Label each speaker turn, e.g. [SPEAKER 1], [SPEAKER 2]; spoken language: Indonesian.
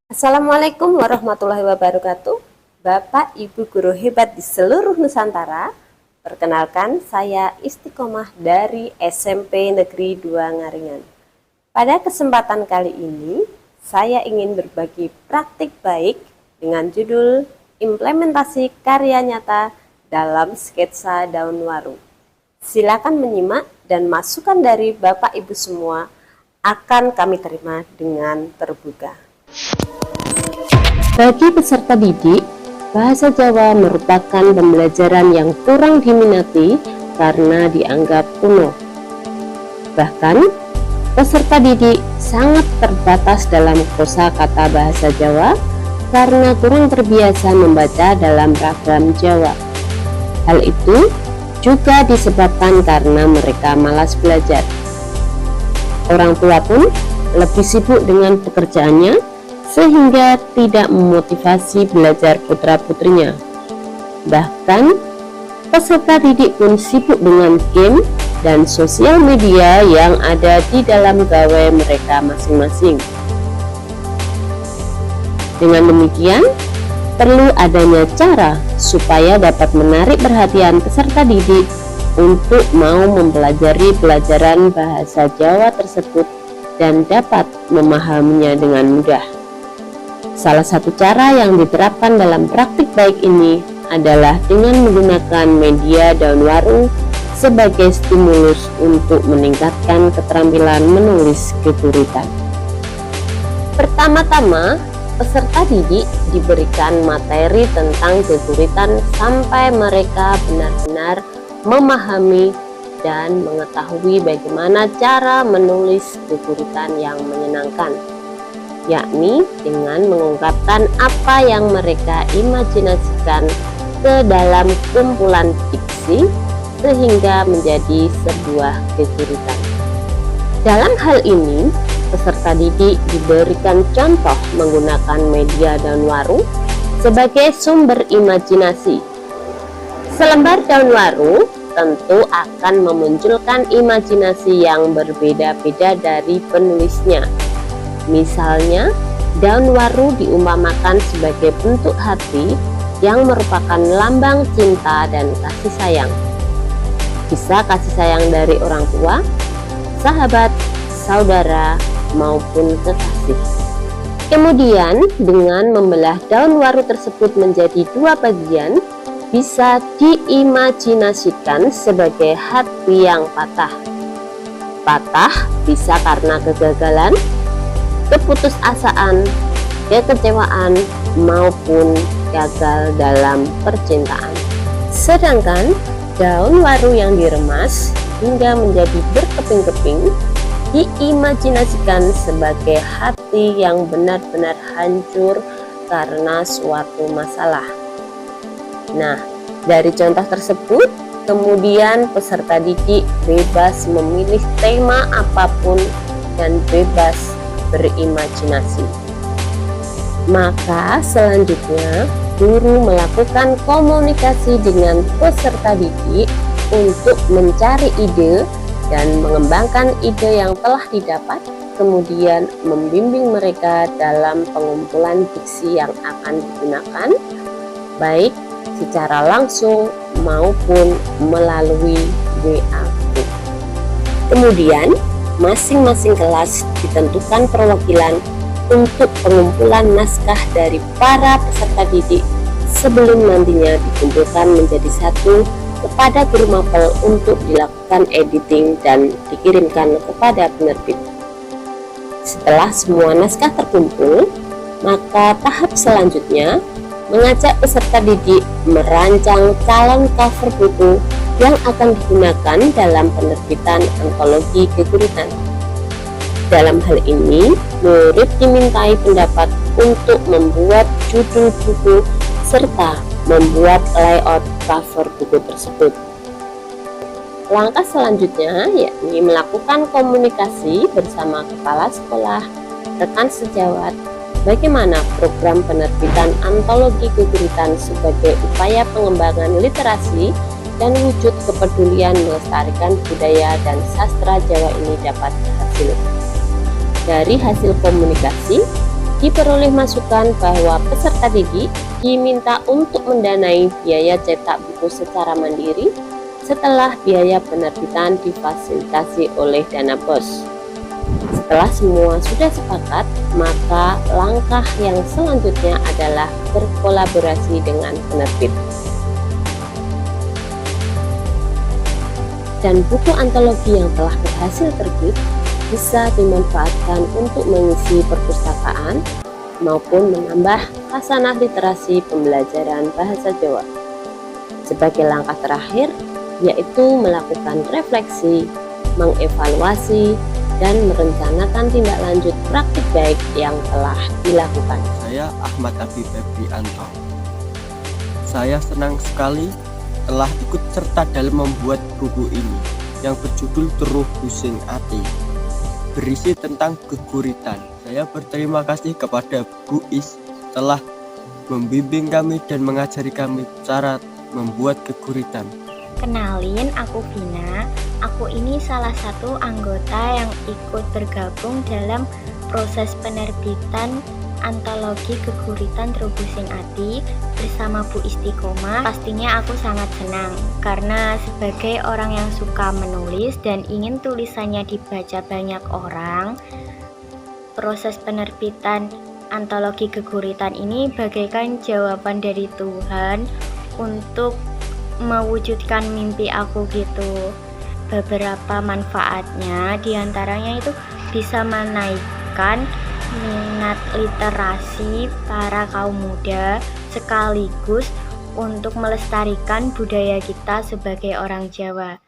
[SPEAKER 1] Assalamualaikum warahmatullahi wabarakatuh. Bapak Ibu guru hebat di seluruh Nusantara. Perkenalkan, saya Istiqomah dari SMP Negeri 2 Ngaringan. Pada kesempatan kali ini, saya ingin berbagi praktik baik dengan judul Implementasi Karya Nyata dalam Sketsa Daun Waru. Silakan menyimak dan masukan dari Bapak Ibu semua akan kami terima dengan terbuka. Bagi peserta didik, bahasa Jawa merupakan pembelajaran yang kurang diminati karena dianggap kuno. Bahkan, peserta didik sangat terbatas dalam kosakata bahasa Jawa karena kurang terbiasa membaca dalam ragam Jawa. Hal itu juga disebabkan karena mereka malas belajar. Orang tua pun lebih sibuk dengan pekerjaannya sehingga tidak memotivasi belajar putra-putrinya. Bahkan, peserta didik pun sibuk dengan game dan sosial media yang ada di dalam gawai mereka masing-masing. Dengan demikian, perlu adanya cara supaya dapat menarik perhatian peserta didik untuk mau mempelajari pelajaran bahasa Jawa tersebut dan dapat memahaminya dengan mudah. Salah satu cara yang diterapkan dalam praktik baik ini adalah dengan menggunakan media daun waru sebagai stimulus untuk meningkatkan keterampilan menulis geguritan. Pertama-tama, peserta didik diberikan materi tentang geguritan sampai mereka benar-benar memahami dan mengetahui bagaimana cara menulis geguritan yang menyenangkan, yakni dengan mengungkapkan apa yang mereka imajinasikan ke dalam kumpulan fiksi sehingga menjadi sebuah geguritan. Dalam hal ini, peserta didik diberikan contoh menggunakan media daun waru sebagai sumber imajinasi. Selembar daun waru tentu akan memunculkan imajinasi yang berbeda-beda dari penulisnya. Misalnya, daun waru diumpamakan sebagai bentuk hati yang merupakan lambang cinta dan kasih sayang. Bisa kasih sayang dari orang tua, sahabat, saudara, maupun kekasih. Kemudian, dengan membelah daun waru tersebut menjadi dua bagian, bisa diimajinasikan sebagai hati yang patah. Patah bisa karena kegagalan, keputusasaan, kekecewaan, maupun gagal dalam percintaan. Sedangkan daun waru yang diremas hingga menjadi berkeping-keping diimajinasikan sebagai hati yang benar-benar hancur karena suatu masalah. Nah, dari contoh tersebut, kemudian peserta didik bebas memilih tema apapun dan bebas berimajinasi. Maka selanjutnya, guru melakukan komunikasi dengan peserta didik untuk mencari ide dan mengembangkan ide yang telah didapat, kemudian membimbing mereka dalam pengumpulan diksi yang akan digunakan, baik secara langsung maupun melalui WA group. Kemudian, masing-masing kelas ditentukan perwakilan untuk pengumpulan naskah dari para peserta didik sebelum nantinya dikumpulkan menjadi satu kepada guru mapel untuk dilakukan editing dan dikirimkan kepada penerbit. Setelah semua naskah terkumpul, maka tahap selanjutnya mengajak peserta didik merancang calon cover buku yang akan digunakan dalam penerbitan antologi geguritan. Dalam hal ini, murid dimintai pendapat untuk membuat judul buku serta membuat layout cover buku tersebut. Langkah selanjutnya yakni melakukan komunikasi bersama kepala sekolah, rekan sejawat, bagaimana program penerbitan antologi geguritan sebagai upaya pengembangan literasi dan wujud kepedulian melestarikan budaya dan sastra Jawa ini dapat berhasil. Dari hasil komunikasi, Diperoleh masukan bahwa peserta didik diminta untuk mendanai biaya cetak buku secara mandiri setelah biaya penerbitan difasilitasi oleh dana BOS. Setelah semua sudah sepakat, maka langkah yang selanjutnya adalah berkolaborasi dengan penerbit. Dan buku antologi yang telah berhasil terbit bisa dimanfaatkan untuk mengisi perpustakaan maupun menambah khasanah literasi pembelajaran bahasa Jawa. Sebagai langkah terakhir, yaitu melakukan refleksi, mengevaluasi, dan merencanakan tindak lanjut praktik baik yang telah dilakukan.
[SPEAKER 2] Saya Ahmad Abi Febrianto. Saya senang sekali telah ikut serta dalam membuat buku ini yang berjudul Teruh Busing Ati, berisi tentang geguritan. Saya berterima kasih kepada Bu Is telah membimbing kami dan mengajari kami cara membuat geguritan.
[SPEAKER 3] Kenalin, aku Vina. Aku ini salah satu anggota yang ikut bergabung dalam proses penerbitan antologi Geguritan Teruh Busing Ati bersama Bu Istiqomah. Pastinya aku sangat senang karena sebagai orang yang suka menulis dan ingin tulisannya dibaca banyak orang, proses penerbitan antologi Geguritan ini bagaikan jawaban dari Tuhan untuk mewujudkan mimpi aku gitu. Beberapa manfaatnya diantaranya itu bisa menaikkan minat literasi para kaum muda sekaligus untuk melestarikan budaya kita sebagai orang Jawa.